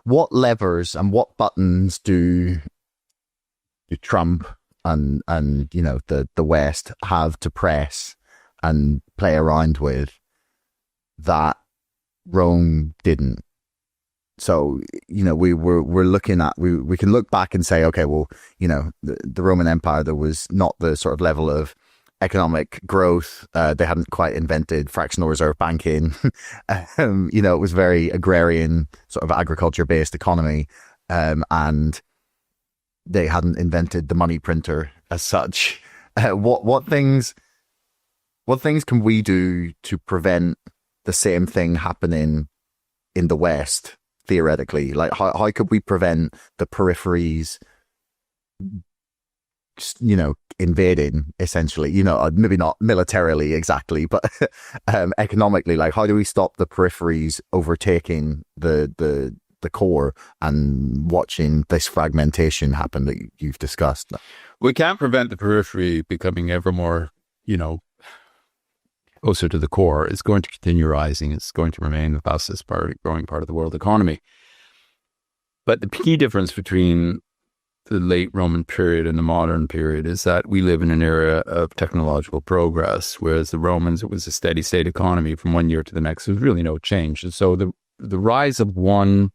what levers and what buttons do Trump and the West have to press and play around with that Rome didn't? So, we're looking at, we can look back and say, okay, well, the Roman Empire, there was not the sort of level of economic growth. They hadn't quite invented fractional reserve banking. It was very agrarian, sort of agriculture-based economy. And they hadn't invented the money printer as such. What things can we do to prevent the same thing happening in the West? Theoretically, like how could we prevent the peripheries, invading, essentially, maybe not militarily exactly, but economically, like how do we stop the peripheries overtaking the core and watching this fragmentation happen that you've discussed? We can't prevent the periphery becoming ever more, closer to the core. It's going to continue rising. It's going to remain the fastest growing part of the world economy. But the key difference between the late Roman period and the modern period is that we live in an era of technological progress, whereas the Romans, it was a steady state economy from one year to the next. There was really no change. And so the rise of one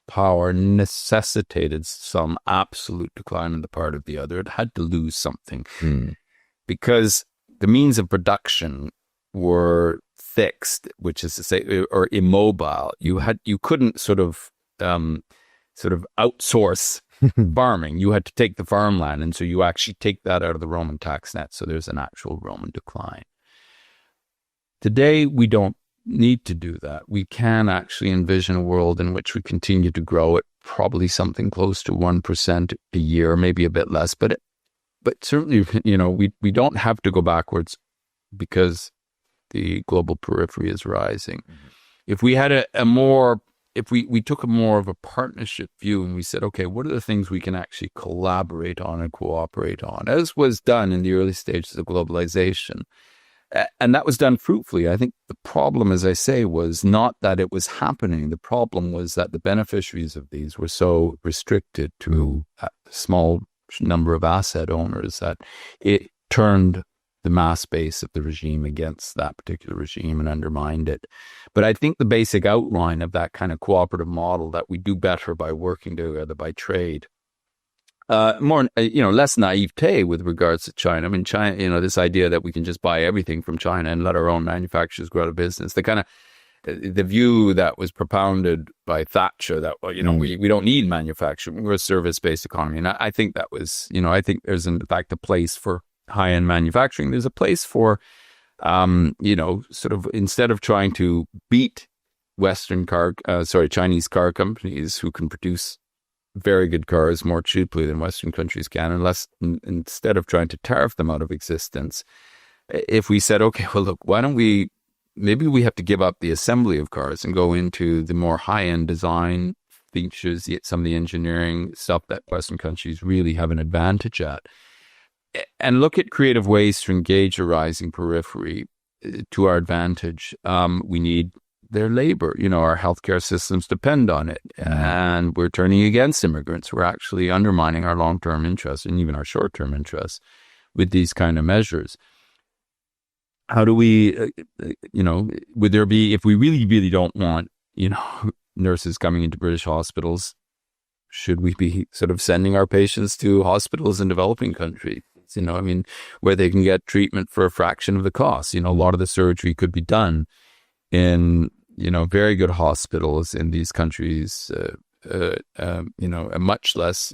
power necessitated some absolute decline on the part of the other. It had to lose something because the means of production were fixed, which is to say, or immobile. You couldn't sort of outsource farming. You had to take the farmland, and so you actually take that out of the Roman tax net. So there's an actual Roman decline. Today, we don't need to do that. We can actually envision a world in which we continue to grow at probably something close to 1% a year, maybe a bit less, but certainly, we don't have to go backwards because the global periphery is rising. Mm-hmm. If we had if we took a more of a partnership view and we said, okay, what are the things we can actually collaborate on and cooperate on, as was done in the early stages of globalization. And that was done fruitfully. I think the problem, as I say, was not that it was happening. The problem was that the beneficiaries of these were so restricted to a small number of asset owners that it turned the mass base of the regime against that particular regime and undermined it. But I think the basic outline of that kind of cooperative model, that we do better by working together, by trade, less naivete with regards to China. I mean, China, this idea that we can just buy everything from China and let our own manufacturers go out of business, the view that was propounded by Thatcher that, we don't need manufacturing, we're a service-based economy. And I think that was, I think there's in fact a place for high-end manufacturing. There's a place for, sort of, instead of trying to beat Chinese car companies who can produce very good cars more cheaply than Western countries can, instead of trying to tariff them out of existence, if we said, okay, well, look, maybe we have to give up the assembly of cars and go into the more high-end design features, some of the engineering stuff that Western countries really have an advantage at, and look at creative ways to engage a rising periphery to our advantage. We need their labor. Our healthcare systems depend on it, and we're turning against immigrants. We're actually undermining our long-term interests and even our short-term interests with these kind of measures. How do we, would there be, if we really, really don't want, nurses coming into British hospitals, should we be sort of sending our patients to hospitals in developing countries? Where they can get treatment for a fraction of the cost. A lot of the surgery could be done in, very good hospitals in these countries, much less,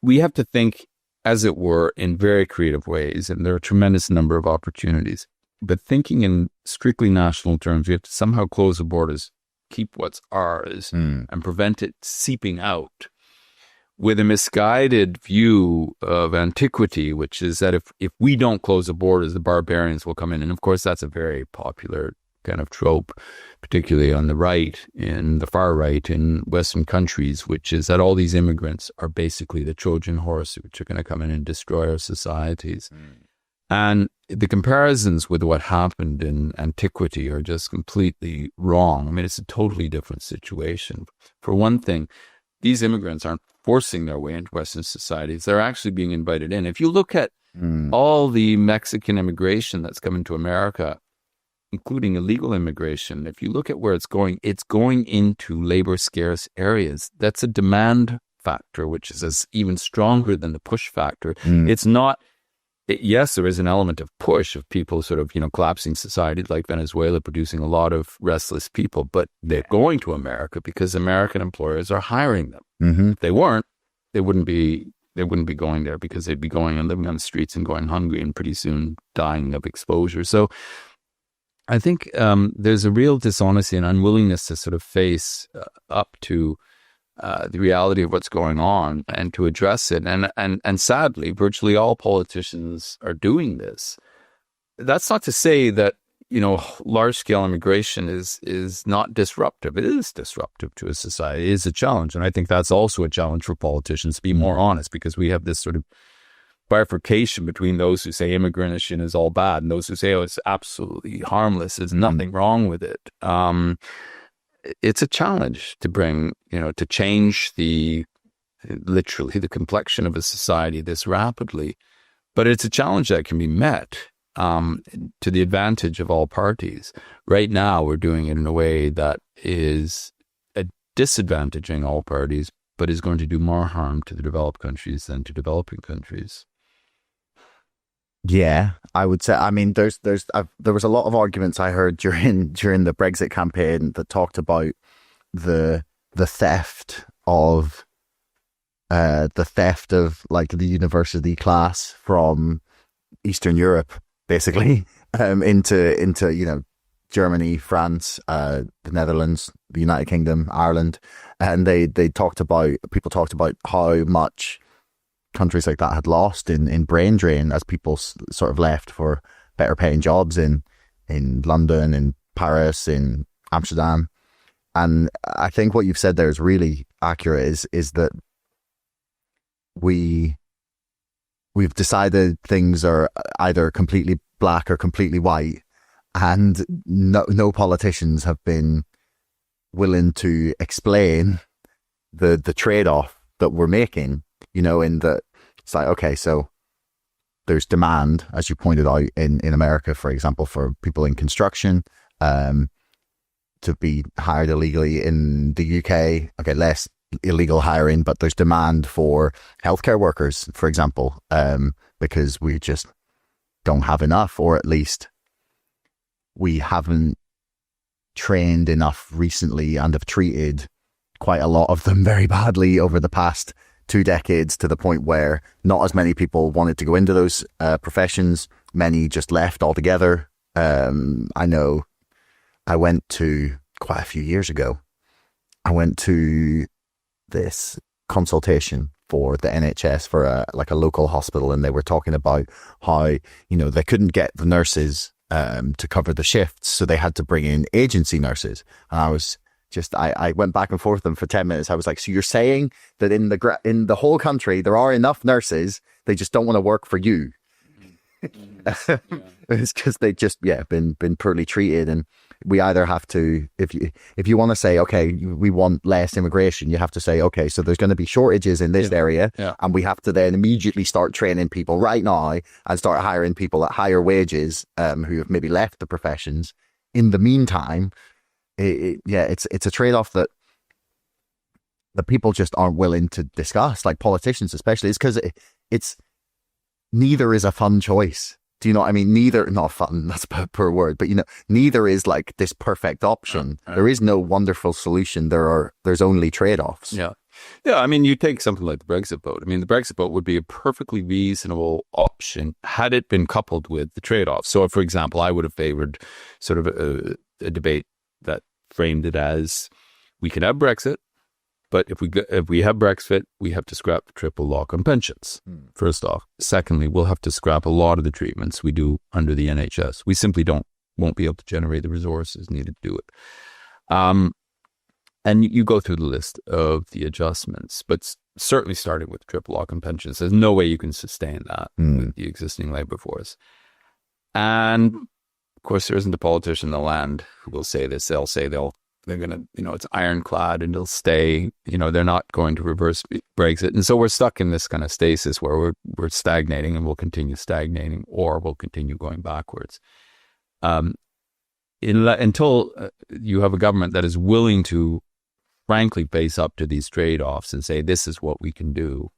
we have to think, as it were, in very creative ways. And there are a tremendous number of opportunities. But thinking in strictly national terms, we have to somehow close the borders, keep what's ours, and prevent it seeping out, with a misguided view of antiquity, which is that if we don't close the borders, the barbarians will come in. And of course, that's a very popular kind of trope, particularly on the right, in the far right in Western countries, which is that all these immigrants are basically the Trojan horse, which are going to come in and destroy our societies. And the comparisons with what happened in antiquity are just completely wrong. I mean, it's a totally different situation. For one thing, these immigrants aren't forcing their way into Western societies. They're actually being invited in. If you look at all the Mexican immigration that's coming to America, including illegal immigration, if you look at where it's going into labor scarce areas. That's a demand factor, which is even stronger than the push factor. It's not, yes, there is an element of push of people sort of, collapsing society like Venezuela, producing a lot of restless people, but they're going to America because American employers are hiring them. If they weren't, they wouldn't be going there because they'd be going and living on the streets and going hungry and pretty soon dying of exposure. So I think there's a real dishonesty and unwillingness to sort of face up to the reality of what's going on and to address it. And sadly, virtually all politicians are doing this. That's not to say that, large-scale immigration is not disruptive. It is disruptive to a society. It is a challenge. And I think that's also a challenge for politicians to be more honest, because we have this sort of bifurcation between those who say immigration is all bad and those who say, oh, it's absolutely harmless. There's nothing wrong with it. It's a challenge to bring, to change literally the complexion of a society this rapidly. But it's a challenge that can be met to the advantage of all parties. Right now, we're doing it in a way that is disadvantaging all parties, but is going to do more harm to the developed countries than to developing countries. Yeah, I would say. I mean, there was a lot of arguments I heard during the Brexit campaign that talked about the theft of like the university class from Eastern Europe, basically, into Germany, France, the Netherlands, the United Kingdom, Ireland, and people talked about how much countries like that had lost in brain drain as people sort of left for better paying jobs in London, in Paris, in Amsterdam. And I think what you've said there is really accurate, is that we've decided things are either completely black or completely white, and no politicians have been willing to explain the trade-off that we're making, in that it's like, okay, so there's demand, as you pointed out, in America, for example, for people in construction to be hired illegally. In the UK, okay, less illegal hiring, but there's demand for healthcare workers, for example, because we just don't have enough, or at least we haven't trained enough recently and have treated quite a lot of them very badly over the past 2 decades, to the point where not as many people wanted to go into those professions. Many just left altogether. I know I went to, quite a few years ago, I went to this consultation for the NHS for a local hospital, and they were talking about how, they couldn't get the nurses to cover the shifts, so they had to bring in agency nurses. And I went back and forth with them for 10 minutes. I was like, so you're saying that in the whole country, there are enough nurses, they just don't want to work for you? It's because they just, been poorly treated. And we either have to, if you want to say, okay, we want less immigration, you have to say, okay, so there's going to be shortages in this area, and we have to then immediately start training people right now and start hiring people at higher wages who have maybe left the professions. In the meantime, it's a trade-off that people just aren't willing to discuss, like politicians especially. It's because it's neither is a fun choice. Do you know what I mean? Neither, not fun, that's a poor word, but neither is like this perfect option. There is no wonderful solution. There's only trade-offs. Yeah. I mean, you take something like the Brexit vote. I mean, the Brexit vote would be a perfectly reasonable option had it been coupled with the trade-offs. So, for example, I would have favored sort of a debate that framed it as, we can have Brexit, but if we have Brexit, we have to scrap the triple lock on pensions, first off. Secondly, we'll have to scrap a lot of the treatments we do under the NHS. We simply won't be able to generate the resources needed to do it. And you go through the list of the adjustments, but certainly starting with triple lock on pensions, there's no way you can sustain that with the existing labour force. And of course, there isn't a politician in the land who will say this. They'll say they're going to, it's ironclad and it'll stay, they're not going to reverse Brexit. And so we're stuck in this kind of stasis where we're stagnating, and we'll continue stagnating, or we'll continue going backwards. Until you have a government that is willing to frankly face up to these trade-offs and say, this is what we can do,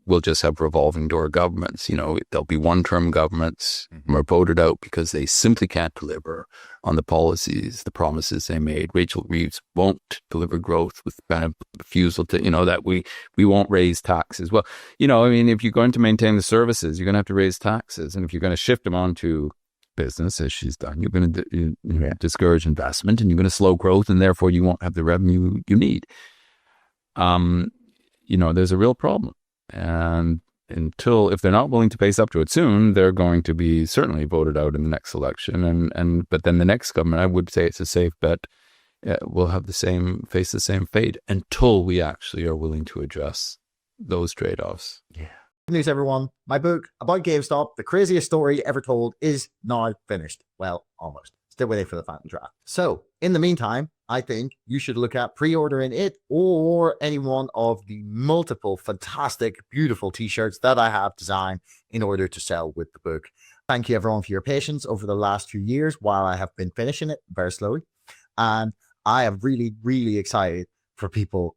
we'll just have revolving door governments. There'll be one-term governments who are voted out because they simply can't deliver on the policies, the promises they made. Rachel Reeves won't deliver growth with kind of refusal to, that we won't raise taxes. Well, if you're going to maintain the services, you're going to have to raise taxes. And if you're going to shift them onto business, as she's done, you're going to discourage investment, and you're going to slow growth, and therefore you won't have the revenue you need. There's a real problem. And if they're not willing to face up to it soon, they're going to be certainly voted out in the next election. But then the next government, I would say it's a safe bet, will have face the same fate until we actually are willing to address those trade-offs. Yeah. Good news, everyone. My book about GameStop, the craziest story ever told, is now finished. Well, almost. Still waiting for the final draft. So, in the meantime, I think you should look at pre-ordering it or any one of the multiple fantastic, beautiful t-shirts that I have designed in order to sell with the book. Thank you, everyone, for your patience over the last 2 years while I have been finishing it very slowly. And I am really, really excited for people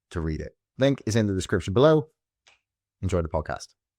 to read it. Link is in the description below. Enjoy the podcast.